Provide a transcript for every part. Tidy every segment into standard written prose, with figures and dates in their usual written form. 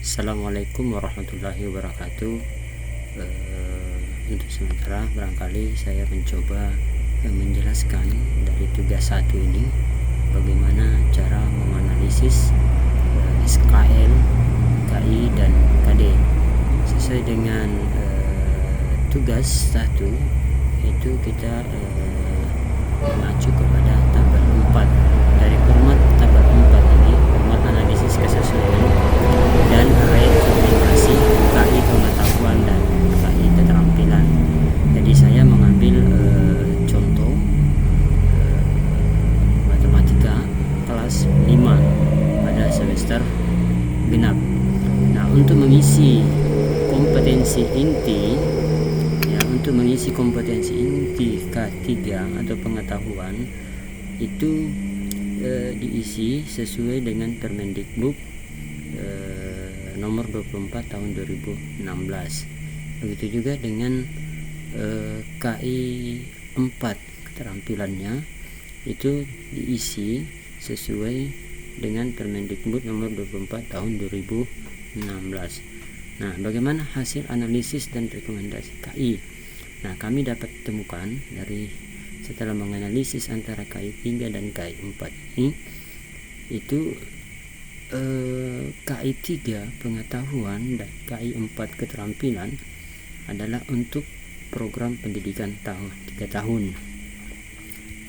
Assalamualaikum warahmatullahi wabarakatuh. Untuk sementara barangkali saya mencoba menjelaskan dari tugas satu ini bagaimana cara menganalisis SKL, KI dan KD sesuai dengan tugas satu, yaitu kita mengacu kepada tabel 4. Dari format tabel 4 ini, format analisis kesesuaian dan rekomendasi KI pengetahuan dan KI keterampilan. Jadi saya mengambil contoh matematika kelas 5 pada semester genap. Nah, untuk mengisi kompetensi inti K3 atau pengetahuan itu diisi sesuai dengan Permendikbud nomor 24 tahun 2016. Begitu juga dengan KI 4 keterampilannya itu diisi sesuai dengan Permendikbud nomor 24 tahun 2016. Nah, bagaimana hasil analisis dan rekomendasi KI? Nah, kami dapat temukan dari setelah menganalisis antara KI 3 dan KI 4 ini, itu KI 3 pengetahuan dan KI 4 keterampilan adalah untuk program pendidikan tahun 3 tahun.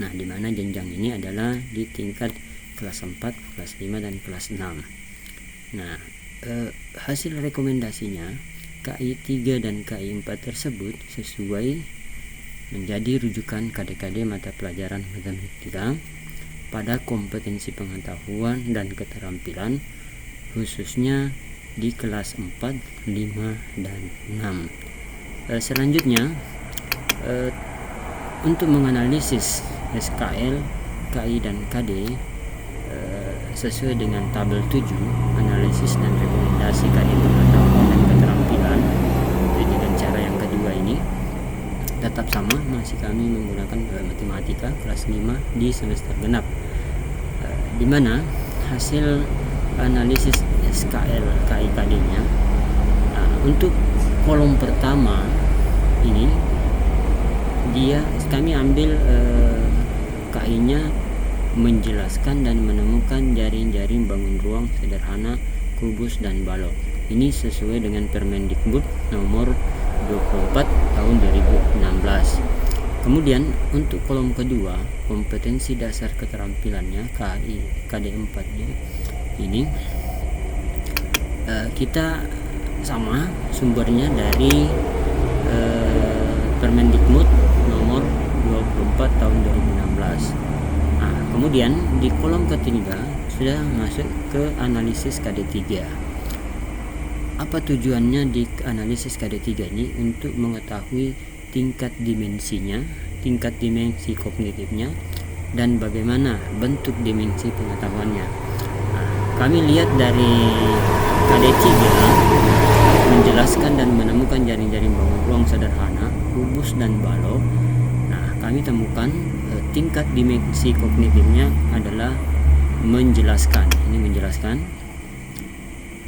Nah, di mana jenjang ini adalah di tingkat kelas 4, kelas 5 dan kelas 6. Nah, hasil rekomendasinya KI 3 dan KI 4 tersebut sesuai menjadi rujukan KD-KD mata pelajaran matematika pada kompetensi pengetahuan dan keterampilan, khususnya di kelas 4, 5, dan 6. Selanjutnya, untuk menganalisis SKL, KI, dan KD sesuai dengan tabel 7, analisis dan rekomendasi KD pengetahuan dan keterampilan, dengan cara yang kedua ini tetap sama, masih kami menggunakan matematika kelas 5 di semester genap, di mana hasil analisis SKL KI KD-nya untuk kolom pertama ini kami ambil KI-nya menjelaskan dan menemukan jaring-jaring bangun ruang sederhana, kubus dan balok. Ini sesuai dengan Permendikbud nomor 24 tahun 2016. Kemudian untuk kolom kedua, kompetensi dasar keterampilannya KI KD4 ini kita sama sumbernya dari Permendikbud nomor 24 tahun 2016. Nah, kemudian di kolom ketiga sudah masuk ke analisis KD3. Apa tujuannya di analisis KD3 ini? Untuk mengetahui tingkat dimensinya, tingkat dimensi kognitifnya, dan bagaimana bentuk dimensi pengetahuannya. Nah, kami lihat dari KD3 menjelaskan dan menemukan jaring-jaring bangun ruang sederhana, kubus dan balok. Nah, kami temukan tingkat dimensi kognitifnya adalah menjelaskan. Ini menjelaskan.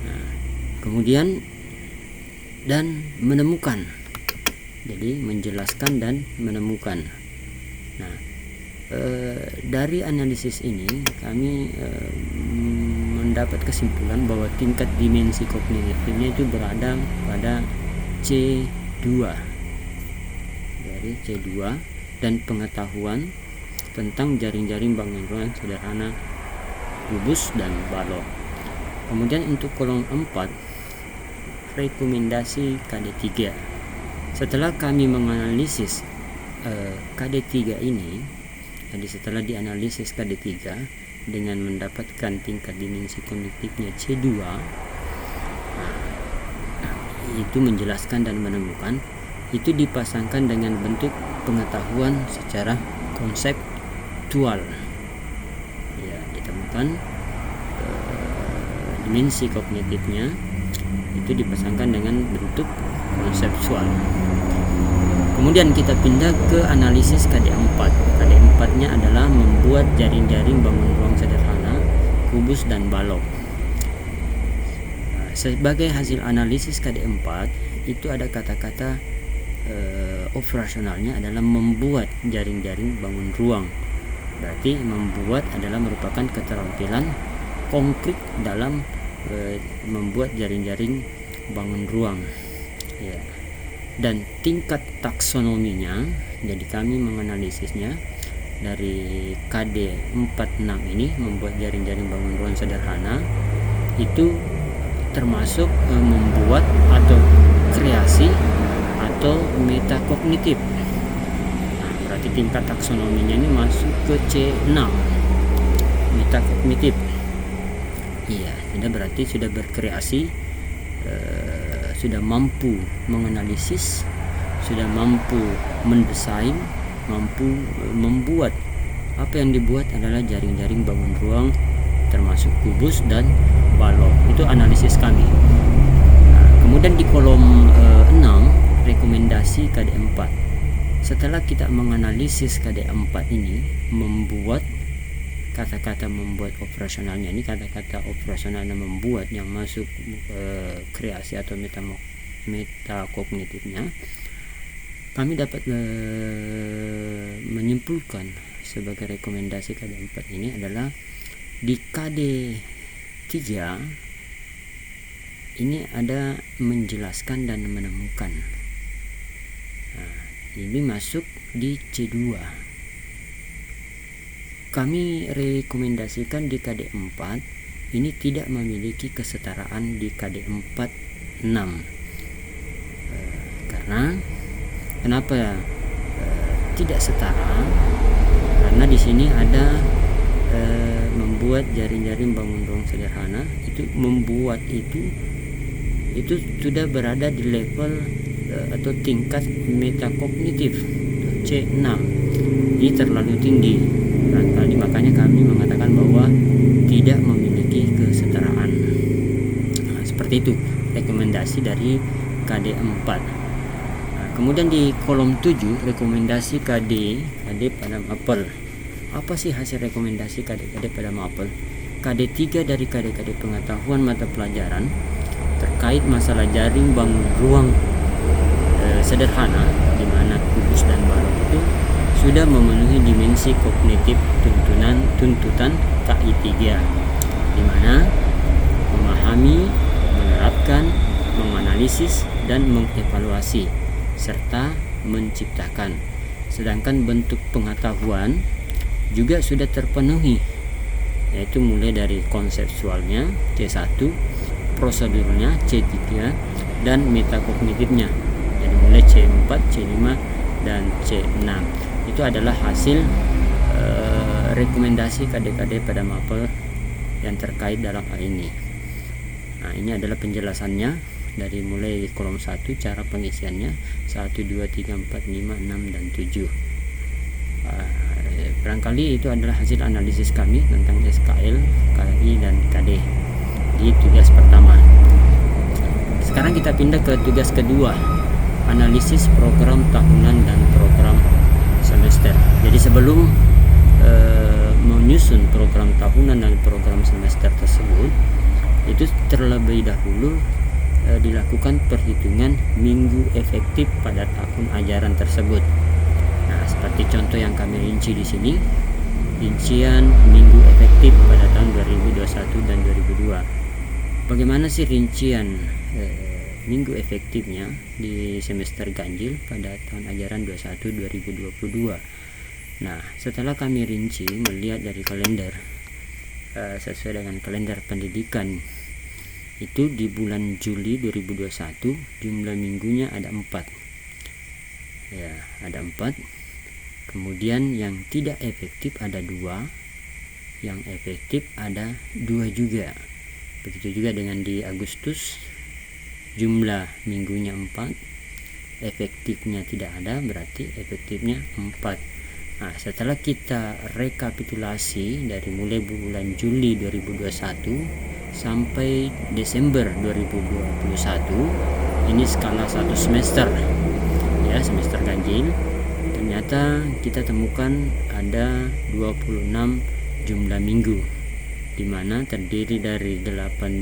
Nah, kemudian dan menemukan. Jadi menjelaskan dan menemukan. Nah, dari analisis ini kami mendapat kesimpulan bahwa tingkat dimensi kognitifnya itu berada pada C2. Dari C2, dan pengetahuan tentang jaring-jaring bangun ruang sederhana, kubus dan balok. Kemudian untuk kolom 4, rekomendasi KD3. Setelah kami menganalisis KD3 ini, jadi setelah dianalisis KD3 dengan mendapatkan tingkat dimensi kognitifnya C2, itu menjelaskan dan menemukan, itu dipasangkan dengan bentuk pengetahuan secara konseptual. Ya, ditemukan dimensi kognitifnya itu dipasangkan dengan bentuk konseptual. Kemudian kita pindah ke analisis KD4. KD4-nya adalah membuat jaring-jaring bangun ruang sederhana, kubus dan balok. sebagai hasil analisis KD4 itu ada kata-kata operasionalnya adalah membuat jaring-jaring bangun ruang. Berarti membuat adalah merupakan keterampilan konkret dalam membuat jaring-jaring bangun ruang, ya. Dan tingkat taksonominya, jadi kami menganalisisnya dari KD 46 ini, membuat jaring-jaring bangun ruang sederhana, itu termasuk membuat atau kreasi atau metakognitif. Nah, berarti tingkat taksonominya ini masuk ke C6, metakognitif. Iya, sudah berarti sudah berkreasi, sudah mampu menganalisis, sudah mampu mendesain, mampu membuat. Apa yang dibuat adalah jaring-jaring bangun ruang termasuk kubus dan balok. Itu analisis kami. Nah, kemudian di kolom 6 rekomendasi KD4. Setelah kita menganalisis KD4 ini, membuat kata-kata membuat operasionalnya, ini kata-kata operasional yang membuat yang masuk kreasi atau metakognitifnya, kami dapat menyimpulkan sebagai rekomendasi KD4 ini adalah di KD3 ini ada menjelaskan dan menemukan. Nah, ini masuk di C2. Kami rekomendasikan di KD4 ini tidak memiliki kesetaraan di KD4 6. Karena kenapa tidak setara? Karena di sini ada membuat jaring-jaring bangun ruang sederhana, itu membuat itu sudah berada di level atau tingkat metakognitif C6. Ini terlalu tinggi. Barangkali makanya kami mengatakan bahwa tidak memiliki kesetaraan. Nah, seperti itu rekomendasi dari KD4. Nah, kemudian di kolom 7 rekomendasi KD pada mapel. Apa sih hasil rekomendasi KD pada mapel? KD3 dari KD pengetahuan mata pelajaran terkait masalah jaring bangun ruang sederhana, di mana kubus dan balok itu sudah memenuhi dimensi kognitif tuntutan KI 3, di mana memahami, menerapkan, menganalisis dan mengevaluasi serta menciptakan. Sedangkan bentuk pengetahuan juga sudah terpenuhi, yaitu mulai dari konseptualnya C1, prosedurnya C3, dan metakognitifnya, jadi mulai C4, C5 dan C6. Itu adalah hasil rekomendasi KD pada mapel yang terkait dalam hal ini. Nah, ini adalah penjelasannya dari mulai kolom 1, cara pengisiannya 1, 2, 3, 4, 5, 6 dan 7. Barangkali itu adalah hasil analisis kami tentang SKL, KI dan KD di tugas pertama. Sekarang kita pindah ke tugas kedua, analisis program tahunan dan program semester. Jadi sebelum menyusun program tahunan dan program semester tersebut, itu terlebih dahulu dilakukan perhitungan minggu efektif pada tahun ajaran tersebut. Nah, seperti contoh yang kami rinci di sini, rincian minggu efektif pada tahun 2021 dan 2002. Bagaimana sih rincian minggu efektifnya di semester ganjil pada tahun ajaran 21-2022? Nah, setelah kami rinci melihat dari kalender sesuai dengan kalender pendidikan, itu di bulan Juli 2021 jumlah minggunya ada 4. Ya, ada 4. Kemudian yang tidak efektif ada 2, yang efektif ada 2 juga. Begitu juga dengan di Agustus, jumlah minggunya 4, efektifnya tidak ada, berarti efektifnya 4. Nah, setelah kita rekapitulasi dari mulai bulan Juli 2021 sampai Desember 2021, ini skala 1 semester, ya, semester ganjil, ternyata kita temukan ada 26 jumlah minggu, di mana terdiri dari 8